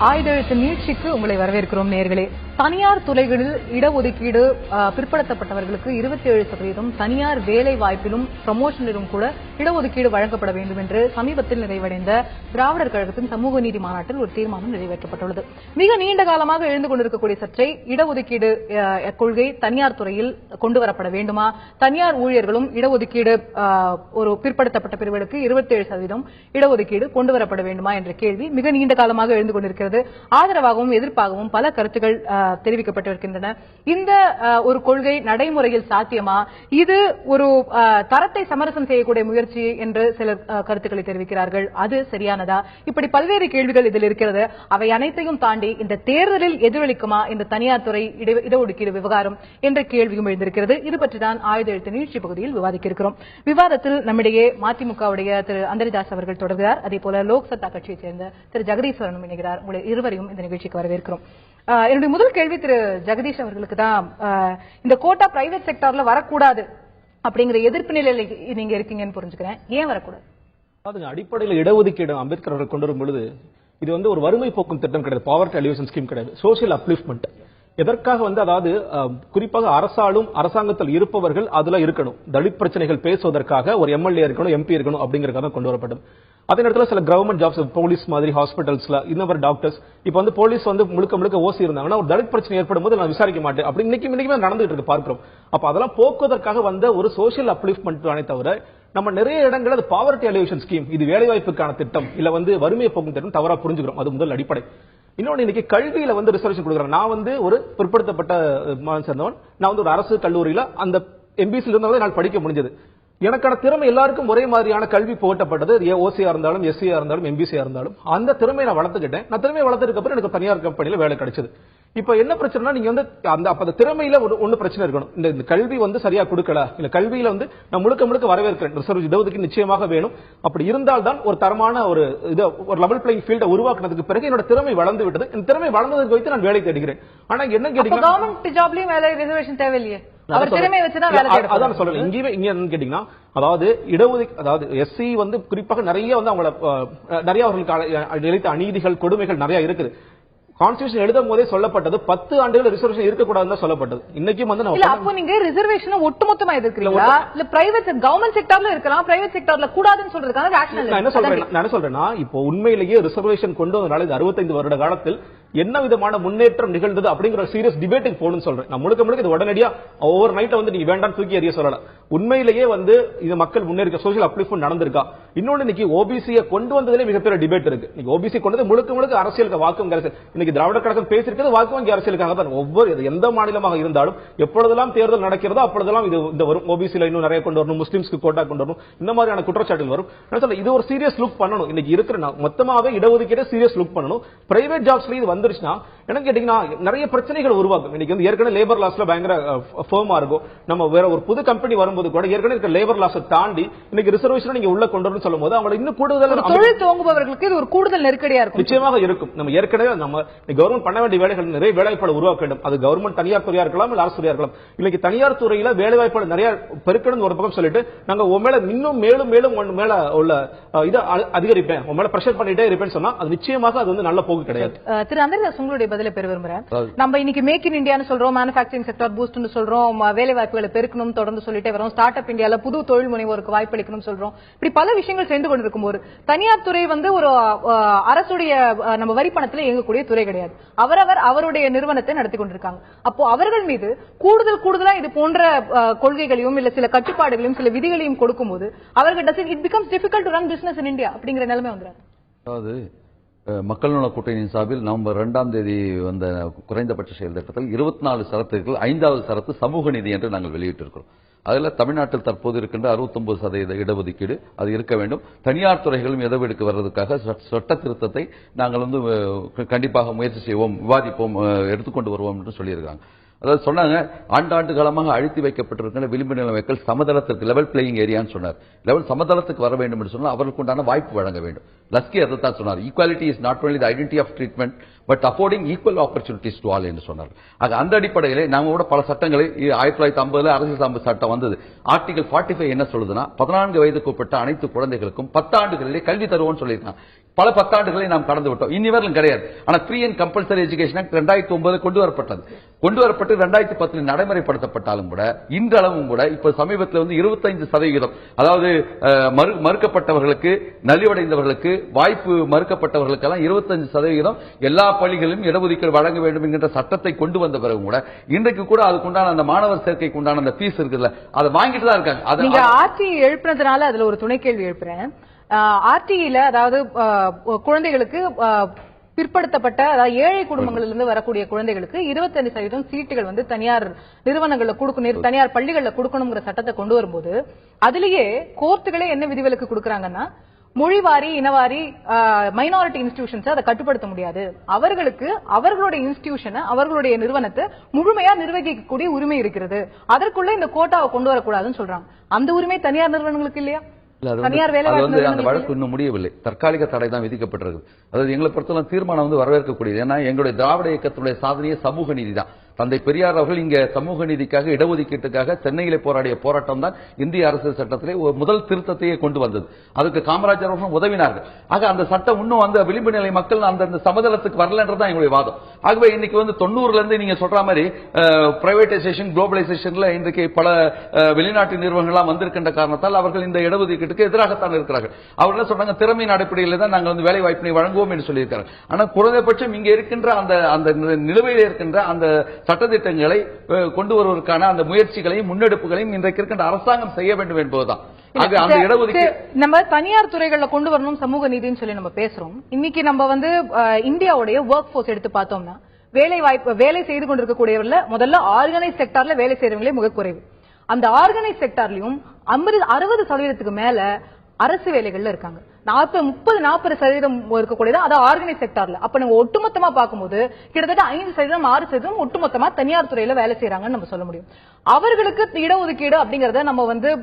ஆயுதெழுத்து நீட்சிக்கு உங்களை வரவேற்கிறோம் நேயர்களே. தனியார் துறைகளில் இடஒதுக்கீடு பிற்படுத்தப்பட்டவர்களுக்கு 27%, தனியார் வேலை வாய்ப்பிலும் ப்ரமோஷனிலும் கூட இடஒதுக்கீடு வழங்கப்பட வேண்டும் என்று சமீபத்தில் நிறைவடைந்த திராவிடர் கழகத்தின் சமூக நீதி மாநாட்டில் ஒரு தீர்மானம் நிறைவேற்றப்பட்டுள்ளது. மிக நீண்ட காலமாக எழுந்து கொண்டிருக்கக்கூடிய சர்ச்சை, இடஒதுக்கீடு கொள்கை தனியார் துறையில் கொண்டுவரப்பட வேண்டுமா, தனியார் ஊழியர்களும் இடஒதுக்கீடு ஒரு பிற்படுத்தப்பட்ட பிரிவுகளுக்கு 27% இடஒதுக்கீடு கொண்டுவரப்பட வேண்டுமா என்ற கேள்வி மிக நீண்ட காலமாக எழுந்து கொண்டிருக்கிறது. ஆதரவாகவும் எதிர்ப்பாகவும் பல கருத்துக்கள் தெரிவிக்கப்பட்டிருக்கின்றன. இந்த ஒரு கொள்கை நடைமுறையில் சாத்தியமா, இது ஒரு தரத்தை சமரசம் செய்யக்கூடிய முயற்சி என்று சிலர் கருத்துக்களை தெரிவிக்கிறார்கள். அது சரியானதா? இப்படி பல்வேறு கேள்விகள் இதில் இருக்கிறது. அவை அனைத்தையும் தாண்டி இந்த தேர்தலில் எதிரொலிக்குமா இந்த தனியார் துறை இடஒதுக்கீடு விவகாரம் என்ற கேள்வியும் எழுந்திருக்கிறது. இது பற்றிதான் ஆயுதெழுத்து நீட்சி பகுதியில் விவாதிக்க இருக்கிறோம். விவாதத்தில் நம்மிடையே மதிமுகவுடைய திரு அந்தரிதாஸ் அவர்கள் தொடர்கிறார். அதேபோல லோக் சத்தா கட்சியைச் சேர்ந்த திரு ஜெகதீஸ்வரனும் இணைகிறார். உங்களை இருவரையும் இந்த நிகழ்ச்சிக்கு வரவேற்கிறோம். என்னுடைய முதல் கேள்வி திரு ஜெகதீஷ் அவர்களுக்கு தான். இந்த கோட்டா பிரைவேட் செக்டார்ல வரக்கூடாது அப்படிங்கிற எதிர்ப்பு நிலையில நீங்க இருக்கீங்கன்னு புரிஞ்சுக்கிறேன். ஏன் வரக்கூடாது? அடிப்படையில் இடஒதுக்கீடு அம்பேத்கர் அவர்கள் கொண்டு வரும் பொழுது இது ஒரு வறுமை போக்கும் திட்டம் கிடையாது, பாவர்ட்டி அலிவேஷன் ஸ்கீம் கிடையாது, சோசியல் அப்லிஃப்ட்மெண்ட். எதற்காக அதாவது குறிப்பாக அரசாங்கத்தில் இருப்பவர்கள் அதுல இருக்கணும், தலித் பிரச்சனைகள் பேசுவதற்காக ஒரு எம்எல்ஏ இருக்கணும், எம்பி இருக்கணும் அப்படிங்கறதுக்காக கொண்டு வரப்படும். அதே நேரத்தில் சில கவர்மெண்ட் ஜாப்ஸ், போலீஸ் மாதிரி ஹாஸ்பிட்டல்ஸ்ல இன்னொரு டாக்டர்ஸ், இப்ப போலீஸ் முழுக்க ஓசி இருந்தாங்கன்னா ஒரு தலித் பிரச்சனை ஏற்படும் போது நான் விசாரிக்க மாட்டேன் அப்படி இன்னைக்கு நடந்துட்டு இருக்கு பார்க்கிறோம். அப்ப அதெல்லாம் போக்குவதற்காக வந்த ஒரு சோசியல் அப்லிஃப்ட்மெண்ட் தானே தவிர நம்ம நிறைய இடங்கள் அது பாவர்ட்டி அலிவேஷன் ஸ்கீம், இது வேலைவாய்ப்புக்கான திட்டம் இல்ல வறுமையை போக்கும் திட்டம் தவறா புரிஞ்சுக்கிறோம். அது முதல் அடிப்படை. இன்னொன்னு, இன்னைக்கு கல்வியில ரிசர்வேஷன் கொடுக்குறாங்க. நான் ஒரு பிற்படுத்தப்பட்ட சேர்ந்தவன், நான் ஒரு அரசு கல்லூரியில அந்த எம்பிசில இருந்தாலும் நான் படிக்க முடிஞ்சது. எனக்கான திறமை எல்லாருக்கும் ஒரே மாதிரியான கல்வி போட்டப்பட்டது, ஓசியா இருந்தாலும் எஸ்சியா இருந்தாலும் எம்பிசியா இருந்தாலும் அந்த திறமையை நான் வளர்த்துக்கிட்டேன். நான் திறமையை வளர்த்ததுக்கு அப்புறம் எனக்கு தனியார் கம்பெனியில வேலை கிடைச்சது. இப்ப என்ன பிரச்சனை, நீங்க அந்த திறமையில ஒன்னு பிரச்சனை இருக்கணும். இந்த கல்வி சரியா கொடுக்கல, இல்ல கல்வியில நான் முழுக்க வரவேற்கிறேன், ரிசர்வ் இடஒதுக்கீடு நிச்சயமாக வேணும். அப்படி இருந்தால் தான் ஒரு தரமான ஒரு லெவல் பிளேயிங் ஃபீல்ட உருவாக்குனதுக்கு பிறகு என்னோட திறமை வளர்ந்து விட்டது. இந்த திறமை வளர்ந்ததுக்கு வைத்து நான் வேலை தேடுகிறேன். ஆனா என்ன கேட்டீங்கன்னா, கவர்மெண்ட் ஜாப்லயும் வேலை ரிசர்வேஷன் தேவையில்லையே, அதான் சொல்லல. இங்க கேட்டீங்கன்னா, அதாவது இடஒதுக்கீடு, அதாவது எஸ்சி குறிப்பாக நிறைய அவர்களுக்கு இழைத்த அநீதிகள், கொடுமைகள் நிறைய இருக்குது. கான்ஸ்டிடியூஷன் எழுதும் போதே சொல்லப்பட்டது 10 ஆண்டுகள் ரிசர்வேஷன் இருக்கக்கூடாதுன்னு சொல்லப்பட்டது. இன்னைக்கும் அப்போ நீங்க ரிசர்வேஷன் ஒட்டுமொத்தமா எதிர்க்கிறீங்களா, இல்ல பிரைவேட் கவர்மெண்ட் செக்டார்ல இருக்கலாம், பிரைவேட் செக்டார்ல கூடாதுன்னு சொல்றதுக்கான ரேஷனல்? நான் என்ன சொல்றேன்னா, இப்போ உண்மையிலேயே ரிசர்வேஷன் கொண்டு வந்தனால இந்த 65 வருட காலத்தில் என்ன விதமான முன்னேற்றம் நிகழ்ந்தது அப்படிங்கிற சீரியஸ் டிபேட்டுக்கு போகணும்னு சொல்றேன். நான் முழுக்க இது உடனடியா ஓவர் நைட்ல நீங்க வேண்டாம் தூக்கி எறிய சொல்லல. உண்மையிலேயே இது மக்கள் முன்னேறிக்க, சோசியல் அப்லிஃப்ட்மெண்ட் நடந்திருக்கா? இன்னொன்னு, இன்னைக்கு ஓபிசியை கொண்டு வந்ததிலே மிகப்பெரிய டிபேட் இருக்கு. இன்னைக்கு ஓபிசி கொண்டது முழுக்க அரசியலுக்கு வாக்கும் அரசியல். இன்னைக்கு திராவிட கழகம் பேசியிருக்கிறது வாக்கு வங்கி அரசியலுக்காக தான். ஒவ்வொரு எந்த மாநிலமாக இருந்தாலும் எப்பொழுதெல்லாம் தேர்தல் நடக்கிறதோ அப்பொழுதெல்லாம் இது வரும். ஓபிசில இன்னும் நிறைய கொண்டு வரணும், முஸ்லிம்ஸ்க்கு கோட்டா கொண்டு வரணும், இந்த மாதிரியான குற்றச்சாட்டுகள் வரும். இது ஒரு சீரியஸ் லுக் பண்ணணும். இன்னைக்கு இருக்கிற மொத்தமாவே இடஒதுக்கீடு சீரியஸ் லுக் பண்ணணும். பிரைவேட் ஜாப்ஸ்ல இது வந்துருச்சுன்னா என்ன கேட்டீங்கன்னா நிறைய பிரச்சனைகள் உருவாக்கும். இன்னைக்கு ஏற்கனவே லேபர் லாஸ்ல பயங்கர ஃபர்மா இருக்கும். நம்ம வேற ஒரு புது கம்பெனி வரும்போது கூட ஏற்கனவே இருக்க லேபர் லாஸை தாண்டி இன்னைக்கு ரிசர்வேஷன் நீங்க உள்ள கொண்டு வரணும்னு சொல்லும்போது அவங்க இன்னும் கூடுதல் தொழில் துவங்குபவர்களுக்கு இது ஒரு கூடுதல் நெருக்கடியா இருக்கும். நிச்சயமாக இருக்கும். நம்ம ஏற்கனவே கவர்மெண்ட் பண்ண வேண்டிய வேலைகள், நிறைய வேலைவாய்ப்புகளை உருவாக்க வேண்டும். அது கவர்மெண்ட் தனியார் துறையா இருக்கலாம், இல்ல அரசு துறையா இருக்கலாம். இன்னைக்கு தனியார் துறையில வேலைவாய்ப்புகள் நிறைய பெருக்கணும் ஒரு பக்கம் சொல்லிட்டு நாங்க உன் மேல இன்னும் மேலும் மேல உள்ள இதை அதிகரிப்பேன், உன் மேல பிரஷர் பண்ணிட்டே இருப்பேன்னு சொன்னா அது நிச்சயமாக அது நல்ல போக்கு கிடையாது. திரு அந்தரிதாஸ், உங்களுடைய பதிலை பெற விரும்புறேன். நம்ம இன்னைக்கு மேக் இன் இந்தியான்னு சொல்றோம், மேனுஃபேக்சரிங் செக்டார் பூஸ்ட்னு சொல்றோம், வேலை வாய்ப்புகளை பெருக்கணும் தொடர்ந்து சொல்லிட்டே வரோம், ஸ்டார்ட் அப் இந்தியால புது தொழில் முனைவோருக்கு வாய்ப்பளிக்கணும் சொல்றோம். இப்படி பல விஷயங்கள் சேர்ந்து கொண்டிருக்கும் போது தனியார் துறை ஒரு அரசுடைய நம்ம வரி பணத்தில் இயங்கக்கூடிய துறை கிடையாது. அவருடைய நிறுவனத்தை நடத்தி கொண்டிருக்காங்க. அப்போ அவர்கள் மீது கூடுதலா இது போன்ற கொள்கைகளையும் இல்ல சில கட்டுப்பாடுகளையும் சில விதிகளையும் கொடுக்கும் போது அவர்கள் it becomes difficult to run business in India அப்படிங்கிற நிலைமை வந்துறாங்க. அதாவது மக்கள் நல கூட்டணியின் சார்பில் நவம்பர் 2ஆம் தேதி வந்த குறைந்தபட்ச செயல் திட்டத்தில் 24 சரத்துகள் 5வது சரத்து சமூக நீதி என்று நாங்கள் வெளியிட்டிருக்கிறோம். அதில் தமிழ்நாட்டில் தற்போது இருக்கின்ற 69% இடஒதுக்கீடு அது இருக்க வேண்டும். தனியார் துறைகளும் இடஒதுக்கீடு வர்றதுக்காக சட்ட திருத்தத்தை நாங்கள் கண்டிப்பாக முயற்சி செய்வோம், விவாதிப்போம், எடுத்துக்கொண்டு வருவோம் என்று சொல்லியிருக்காங்க. அதாவது சொன்னாங்க, ஆண்டாண்டு காலமாக அழுத்தி வைக்கப்பட்டிருக்கிற விளிம்பு நிலை மக்கள் சமதளத்திற்கு, லெவல் பிளேயிங் ஏரியான்னு சொன்னார். சமதளத்துக்கு வர வேண்டும் என்று சொன்னால் அவர்களுக்கு உண்டான வாய்ப்பு வழங்க வேண்டும். லஸ்கி அதை தான் சொன்னார். Equality is not only the identity of treatment but affording equal opportunities to all என்று சொன்னார். அந்த அடிப்படையிலே நாம கூட பல சட்டங்களை 1950 அரசியல் சார்பு சட்டம் வந்தது. ஆர்டிகல் 45 என்ன சொல்லுதுன்னா 14 வயதுக்கு உட்பட்ட அனைத்து குழந்தைகளுக்கும் 10 ஆண்டுகளிலே கல்வி தருவோம்னு சொல்லியிருக்காங்க. பல பத்தாண்டுகளை நாம் கடந்து விட்டோம். இனிவரையிலும் கிடையாது. ஆனா free and compulsory education act 2009 கொண்டு வரப்பட்டு 2010 நடைமுறைப்படுத்தப்பட்டாலும் கூட இன்றளவும் கூட இப்ப சமீபத்தில் 25%, அதாவது மறுக்கப்பட்டவர்களுக்கு, நலிவடைந்தவர்களுக்கு, வாய்ப்பு மறுக்கப்பட்டவர்களுக்கெல்லாம் 25% எல்லா பள்ளிகளிலும் இடஒதுக்கீடு வழங்க வேண்டும் என்கின்ற சட்டத்தை கொண்டு வந்த பிறகு கூட இன்றைக்கு கூட அதுக்குண்டான அந்த மாணவர் சேர்க்கைக்கு உண்டான அந்த ஃபீஸ் இருக்குல்ல, அதை வாங்கிட்டு தான் இருக்காங்க. நீங்க ஆர்டி எழுப்பினதுனால அதுல ஒரு துணை கேள்வி எழுப்புறேன். ஆர்டிஇல அதாவது குழந்தைகளுக்கு பிற்படுத்தப்பட்ட அதாவது ஏழை குடும்பங்களிலிருந்து வரக்கூடிய குழந்தைகளுக்கு 25% சீட்டுகள் தனியார் நிறுவனங்கள்ல கொடுக்கணும், தனியார் பள்ளிகள்ல கொடுக்கணுங்கிற சட்டத்தை கொண்டு வரும்போது அதுலயே கோர்ட்டுகளே என்ன விதிவிலக்கு கொடுக்கறாங்கன்னா, மொழிவாரி, இனவாரி, மைனாரிட்டி இன்ஸ்டிடியூஷன்ஸ் அதை கட்டுப்படுத்த முடியாது, அவர்களுக்கு அவர்களுடைய இன்ஸ்டிடியூஷனை, அவர்களுடைய நிறுவனத்தை முழுமையா நிர்வகிக்கக்கூடிய உரிமை இருக்கிறது, அதற்குள்ள இந்த கோட்டாவை கொண்டு வரக்கூடாதுன்னு சொல்றாங்க. அந்த உரிமை தனியார் நிறுவனங்களுக்கு இல்லையா? அந்த வழக்கு இன்னும் முடியவில்லை. தற்காலிக தடை தான் விதிக்கப்பட்டிருக்கு. அதாவது எங்களை பொறுத்தவரை தீர்மானம் வரவேற்கக்கூடியது. ஏன்னா எங்களுடைய திராவிட இயக்கத்துடைய சாதனையே சமூக நீதி தான். தந்தை பெரியார் அவர்கள் இங்க சமூக நீதிக்காக, இடஒதுக்கீட்டுக்காக சென்னையிலே போராடிய போராட்டம் தான் இந்திய அரசியல் சட்டத்திலே முதல் திருத்தத்தையே கொண்டு வந்தது. அதுக்கு காமராஜர் அவர்களும் உதவினார்கள். ஆக அந்த சட்டம் இன்னும் விளிம்பு நிலை மக்கள் அந்த சமதளத்துக்கு வரலன்றதான் எங்களுடைய வாதம். ஆகவே இன்னைக்கு 90ல இருந்து நீங்க சொல்ற மாதிரி பிரைவேடைசேஷன், குளோபலைசேஷன்ல இன்றைக்கு பல வெளிநாட்டு நிறுவனங்கள் வந்திருக்கின்ற காரணத்தால் அவர்கள் இந்த இடஒதுக்கீட்டுக்கு எதிராகத்தான் இருக்கிறார்கள். அவர்கள் சொல்றாங்க திறமையின் அடிப்படையில் தான் நாங்கள் வேலை வாய்ப்பினை வழங்குவோம் என்று சொல்லியிருக்கிறார்கள். ஆனால் குறைந்தபட்சம் இங்க இருக்கின்ற அந்த நிலுவையில் இருக்கின்ற அந்த சட்டத்திட்டங்களை கொண்டு வருவதற்கான அந்த முயற்சிகளையும் முன்னெடுப்புகளையும் இன்றைக்கு இருக்கின்ற அரசாங்கம் செய்ய வேண்டும் என்பதுதான். அந்த இடஒதுக்கீடு நம்ம தனியார் துறைகள்ல கொண்டு வரணும் சமூக நீதினு சொல்லி நம்ம பேசுறோம். இன்னைக்கு நம்ம இந்தியாவுடைய ஒர்க் போர்ஸ் எடுத்து பார்த்தோம்னா வேலை செய்து கொண்டிருக்கக்கூடியவர்கள முதல்ல ஆர்கனைஸ் செக்டார்ல வேலை செய்யறவங்களே மிக குறைவு. அந்த ஆர்கனைஸ் செக்டார்லயும் 60% மேல அரசு வேலைகள்ல இருக்காங்க. 30-40% இருக்கக்கூடியது அது ஆர்கனைஸ் செக்டார்ல. அப்ப நம்ம ஒட்டுமொத்தமா பார்க்கும்போது கிட்டத்தட்ட 5%, 6% ஒட்டுமொத்தமா தனியார் துறையில வேலை செய்யறாங்கன்னு நம்ம சொல்ல முடியும். அவர்களுக்கு இடஒதுக்கீடு அப்படிங்கறத நம்ம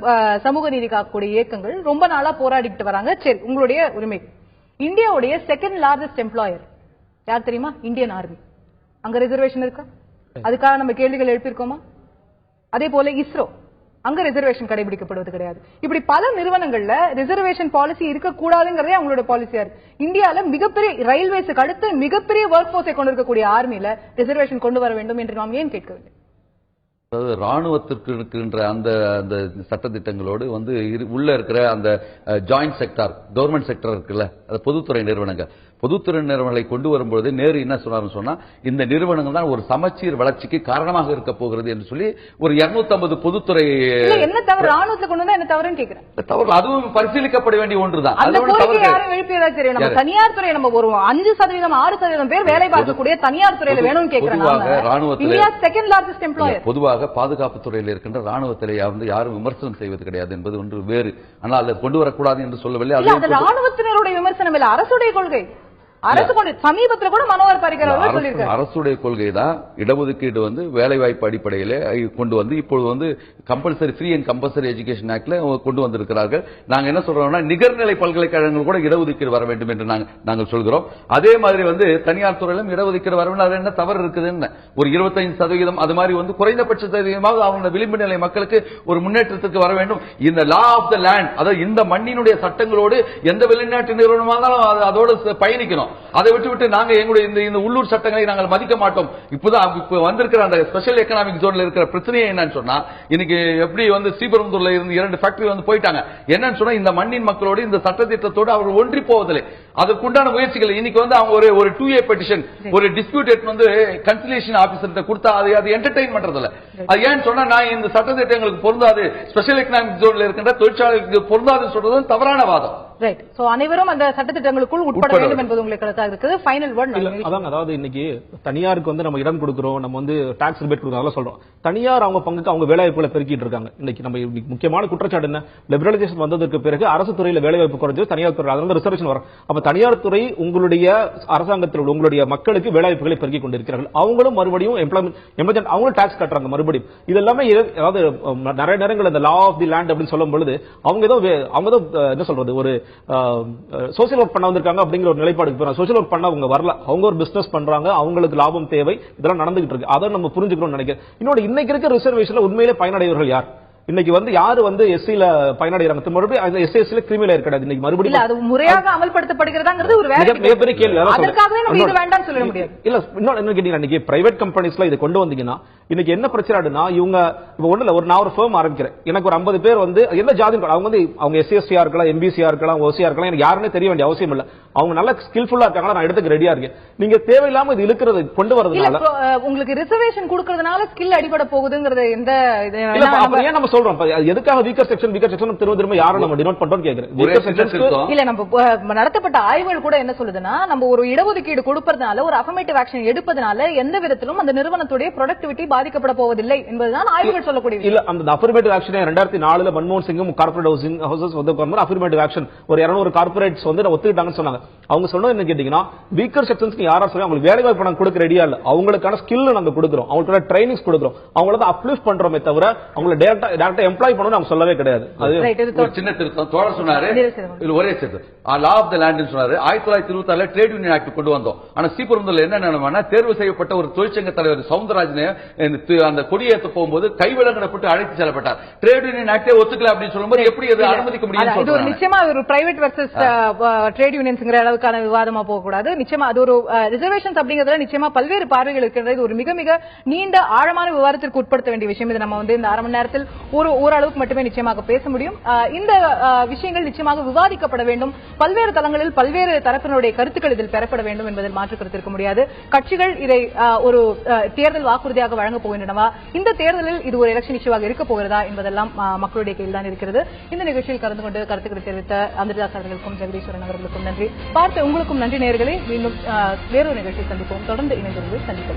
சமூக நீதி காக்கக்கூடிய இயக்கங்கள் ரொம்ப நாளா போராடிட்டு வராங்க. சரி, உங்களுடைய உரிமை. இந்தியாவுடைய செகண்ட் லார்ஜஸ்ட் எம்ப்ளாயர் யார் தெரியுமா? Indian army. அங்க ரிசர்வேஷன் இருக்கா? அதுக்காக நம்ம கேள்விகள் எழுப்பியிருக்கோமா? அதே போல இஸ்ரோ, அங்க ரிசர்வேஷன் கடைபிடிக்கப்படுவது கிடையாது. இப்படி பல நிறுவனங்கள்ல ரிசர்வேஷன் பாலிசி இருக்கக்கூடாதுங்கிறதே அவங்களோட பாலிசியா இருக்கு. இந்தியால மிகப்பெரிய ரயில்வேஸுக்கு அடுத்து மிகப்பெரிய ஒர்க் போர்ஸை கொண்டிருக்கக்கூடிய ஆர்மியில ரிசர்வேஷன் கொண்டு வர வேண்டும் என்று நாம் ஏன் கேட்கவில்லை? அதாவது ராணுவத்திற்கு இருக்கின்ற அந்த சட்டத்திட்டங்களோடு உள்ள இருக்கிற அந்த ஜாயிண்ட் செக்டார், கவர்மெண்ட் செக்டர் இருக்குல்ல, அது பொதுத்துறை நிறுவனங்கள், பொதுத்துறை நிறுவனங்களை கொண்டு வரும்போது நேரு என்ன சொன்னார் சொன்னா, இந்த நிறுவனங்கள் தான் ஒரு சமச்சீர் வளர்ச்சிக்கு காரணமாக இருக்க போகிறது என்று சொல்லி ஒரு 250 பொதுத்துறை என்ன தவறு ராணுவத்துல கொண்டு வந்தா என்ன தவறுன்னு கேக்குறேன். தவறு அதுவும் பரிசீலிக்கப்பட வேண்டிய ஒன்றுதான். தனியார் துறை நம்ம ஒரு 5%, 6% பேர் வேலை பார்க்கக்கூடிய தனியார் துறையில வேணும்னு கேட்கிறாங்க. ராணுவத்தில் பொதுவாக பாதுகாப்பு துறையில் இருக்கின்ற ராணுவத்திலே யாரும் விமர்சனம் செய்வது கிடையாது என்பது ஒன்று வேறு. ஆனால் அதை கொண்டு வரக்கூடாது என்று சொல்லவில்லை. அது ராணுவத்தினருடைய விமர்சனம் இல்ல, அரசுடைய கொள்கை. சமீபத்தில் கூட மனோகர் பாரிக்கர் அவர்கள் சொல்லியிருக்கார், அரசுடைய கொள்கை தான் இடஒதுக்கீடு வேலை வாய்ப்பு அடிப்படையில் கொண்டு இப்பொழுது compulsory free and compulsory education ஆக்ட்ல கொண்டு வந்திருக்கிறார்கள். நாங்க என்ன சொல்றோம்னா நிகர்நிலை பல்கலைக்கழகங்கள் கூட இடஒதுக்கீடு வர வேண்டும் என்று நாங்கள் சொல்கிறோம். அதே மாதிரி தனியார் துறையிலும் இடஒதுக்கீடு வர வேண்டும். என்ன தவறு இருக்குதுன்னு ஒரு 25% அது மாதிரி குறைந்தபட்ச சதவீதமாவது அவங்க விளிம்பு நிலை மக்களுக்கு ஒரு முன்னேற்றத்துக்கு வர வேண்டும். இந்த லா ஆஃப் த லேண்ட், அதாவது இந்த மண்ணினுடைய சட்டங்களோடு எந்த வெளிநாட்டு நிறுவனமாக அதோடு பயணிக்கணும். அதை விட்டு நாங்க எங்களுடைய இந்த உள்ளூர் சட்டங்களை நாங்கள் மதிக்க மாட்டோம். இப்ப வந்திருக்கிற அந்த ஸ்பெஷல் எக்கனாமிக் ஜோன்ல இருக்கிற பிரச்சனையே என்னன்னு சொன்னா, இன்னைக்கு எப்படி ஸ்ரீபெரும்புதூர்ல இருந்து 2 ஃபேக்டரி போயிட்டாங்க. என்னன்னு சொன்னா, இந்த மண்ணின் மக்களோடு இந்த சட்டத்திட்டத்தோடு அவர்கள் ஒன்றி போவதில்லை. அதற்குண்டான முயற்சிகள் இன்னைக்கு அவங்க ஒரு 2A பெட்டிஷன், ஒரு டிஸ்பியூட் கன்சிலியேஷன் ஆபீசர்கிட்ட கொடுத்தா அது என்டர்டெயின் பண்றதில்ல. அது ஏன்னு சொன்னா, நான் இந்த சட்டத்திட்டங்களுக்கு பொருந்தாது, ஸ்பெஷல் எக்கனாமிக் ஜோன்ல இருக்கின்ற தொழிற்சாலைகளுக்கு பொருந்தாதுன்னு சொல்றது தவறான வாதம். ரைட். சோ அனைவரும் அந்த சட்டத்திட்டங்களுக்குள் உட்பட வேண்டும் என்பது உங்களுக்கு கருத்தா இருக்குது. Final word. அதாவது இன்னைக்கு தனியாருக்கு நம்ம இடம் கொடுக்கிறோம், நம்ம டாக்ஸ் ரிபேட் கொடுக்கறோம் சொல்றோம். தனியார் அவங்க பங்குக்கு அவங்க வேலை வாய்ப்புகளை பெருக்கிட்டு இருக்காங்க. இன்னைக்கு நம்ம முக்கியமான குற்றச்சாட்டு என்ன, லிபரலைசேஷன் வந்ததற்கு பிறகு அரசு துறையில வேலை வாய்ப்பு குறைஞ்சது, தனியார் துறை அதனால ரிசர்வேஷன் வரும். அப்ப தனியார் துறை உங்களுடைய அரசாங்கத்தில் உங்களுடைய மக்களுக்கு வேலை வாய்ப்புகளை பெருக்கிக் கொண்டிருக்கிறார்கள். அவங்களும் மறுபடியும் எம்ப்ளாய்மெண்ட் அவங்களும் டாக்ஸ் கட்டுறாங்க மறுபடியும். இது எல்லாமே அதாவது நிறைய நேரங்கள் இந்த லா ஆஃப் தி லேண்ட் அப்படின்னு சொல்லும் பொழுது அவங்க என்ன சொல்றது, ஒரு சோசியல் ஒர்க் பண்ண வந்திருக்காங்க அப்படிங்கிற ஒரு நிலைப்பாடு. சோசியல் ஒர்க் பண்ண அவங்க வரல, அவங்க ஒரு பிசினஸ் பண்றாங்க, அவங்களுக்கு லாபம் தேவை, இதெல்லாம் நடந்துகிட்டு இருக்கு. அதை நம்ம புரிஞ்சுக்கணும்னு நினைக்கிறேன். இன்னொரு இன்னைக்கு இருக்க ரிசர்வேஷன்ல உண்மையிலே பயனடைவர்கள் யார்? இன்னைக்கு வந்து யாரு வந்து எஸ்சில பயனடைகிறாங்க, மறுபடியும் எஸ்சிஎஸ்சில கிரிமினல் லேயர் கிடையாது. இன்னைக்கு மறுபடியும் அது முறையாக அமல்படுத்தப்படுகிறதாங்கிறது ஒரு மிகப்பெரிய கேள்வி. அதற்காகவே நம்ம இது வேண்டாம்னு சொல்ல முடியாது. இல்ல இன்னொன்னு என்ன கேட்டீங்கன்னா, இன்னைக்கு பிரைவேட் கம்பெனிஸ்ல இதை கொண்டு வந்தீங்கன்னா இன்னைக்கு என்ன பிரச்சனைனா, இவங்க இப்ப ஒண்ணு இல்ல, நான் ஒரு ஃபர்ம் ஆரம்பிக்கிறேன், எனக்கு ஒரு 50 பேர் வந்து எந்த ஜாதி அவங்க வந்து அவங்க எஸ்சிஎஸ்சியா இருக்கலாம், எம்பிசியா இருக்கலாம், ஓசியா இருக்கலாம், எனக்கு யாருன்னே தெரிய வேண்டிய அவசியம் இல்ல. அவங்க நல்ல ஸ்கில்ஃபுல்லா இருக்காங்க, நான் எடுத்துக்க ரெடியா இருக்கேன். நீங்க தேவையில்லாம இது இழுக்கிறது கொண்டு வரதுனால உங்களுக்கு ரிசர்வேஷன் கொடுக்கறதுனால ஸ்கில் அடிபட போகுதுங்கிறது எந்த ஏன் நம்ம சொல்றோம்? எதுக்காக வீக்கர் செக்ஷன் திரும்ப யாரும் நம்ம டினோட் பண்றோம் கேக்குறேன். இல்ல நம்ம நடத்தப்பட்ட ஆய்வுகள் கூட என்ன சொல்லுதுன்னா, நம்ம ஒரு இடஒதுக்கீடு கொடுப்பதனால, ஒரு அஃபர்மேட்டிவ் ஆக்ஷன் எடுப்பதனால எந்த விதத்திலும் அந்த நிறுவனத்துடைய ப்ரொடக்டிவிட்டி பாதிக்கப்பட போவதில்லை என்பதுதான் ஆய்வுகள் சொல்லக்கூடிய. இல்ல அந்த அஃபர்மேட்டிவ் ஆக்ஷன் 2004 மன்மோகன் சிங்கும் கார்ப்பரேட் ஹவுசஸ் வந்து அஃபர்மேட்டிவ் ஆக்ஷன் ஒரு 200 கார்ப்பரேட்ஸ் வந்து ஒத்துக்கிட்டாங்கன்னு சொன்னாங்க. அவங்க சொன்னது என்ன கேட்டீங்கன்னா, வீக்கர் செக்ஷன்ஸ்க்கு யாரா சொல்லி அவங்களுக்கு வேலை வாய்ப்பு நாங்க கொடுக்க ரெடியா இல்ல, அவங்களுக்கான ஸ்கில் நாங்க கொடுக்கிறோம், அவங்களோட ட்ரைனிங்ஸ் கொடுக்கிறோம், அவங்கள தான் அப்லிஃப்ட் பண்றோமே தவிர அவங்களை டைரக்டா எம்ப்ளாய் பண்ணனும் நாங்க சொல்லவே கிடையாது. ஒரு சின்ன திருத்தம் தோழர் சொன்னாரு, இது ஒரே சேர்த்து லா ஆஃப் தி லேண்ட் சொன்னாரு. 1926 ட்ரேட் யூனியன் ஆக்ட் கொண்டு வந்தோம். ஆனா ஸ்ரீபெரும்புதூர்ல என்ன நடந்ததுன்னா, தேர்வு செய்யப்பட்ட ஒரு தொழிற்சங்க தலைவர் சவுந்தரராஜனை அந்த கொடியேற்ற போகும்போது கைவிலங்கிடப்பட்டு அழைத்து செல்லப்பட்டார். ட்ரேட் யூனியன் ஆக்டே ஒத்துக்கல அப்படின்னு சொல்லும்போது எப்படி அது அனுமதிக்க முடியும்? இது ஒரு நிச்சயமா ஒரு பிரைவேட் வெர்சஸ் ட்ரேட் யூனியன்ஸ்ங்கிற அளவுக்கான விவாதமா போக கூடாது. நிச்சயமா அது ஒரு ரிசர்வேஷன்ஸ் அப்படிங்கறதுல நிச்சயமா பல்வேறு பார்வைகள் இருக்கிறது. ஒரு மிக மிக நீண்ட ஆழமான விவாதத்திற்கு உட்படுத்த வேண்டிய விஷயம். இது நம்ம வந்து இந்த அரை மணி நேரத்தில் ஓரளவுக்கு மட்டுமே நிச்சயமாக பேச முடியும். இந்த விஷயங்கள் நிச்சயமாக விவாதிக்கப்பட வேண்டும். பல்வேறு தளங்களில் பல்வேறு தரப்பினருடைய கருத்துக்கள் இதில் பெறப்பட வேண்டும் என்பதில் மாற்று கருத்து இருக்க முடியாது. கட்சிகள் இதை ஒரு தேர்தல் வாக்குறுதியாக வழங்கப் போகின்றனவா, இந்த தேர்தலில் இது ஒரு எலெக்ஷன் இஷ்யூவாக இருக்க போகிறதா என்பதெல்லாம் மக்களுடைய கையில் இருக்கிறது. இந்த நிகழ்ச்சியில் கலந்து கொண்டு கருத்துக்களை தெரிவித்த அமிர்தாஸ் அவர்களுக்கும் ஜெகதீஸ்வரன் அவர்களுக்கும் நன்றி. பார்த்து உங்களுக்கும் நன்றி நேயர்களே. மீண்டும் வேறொரு நிகழ்ச்சியை சந்திப்போம். தொடர்ந்து இணைந்திருந்து சந்திக்க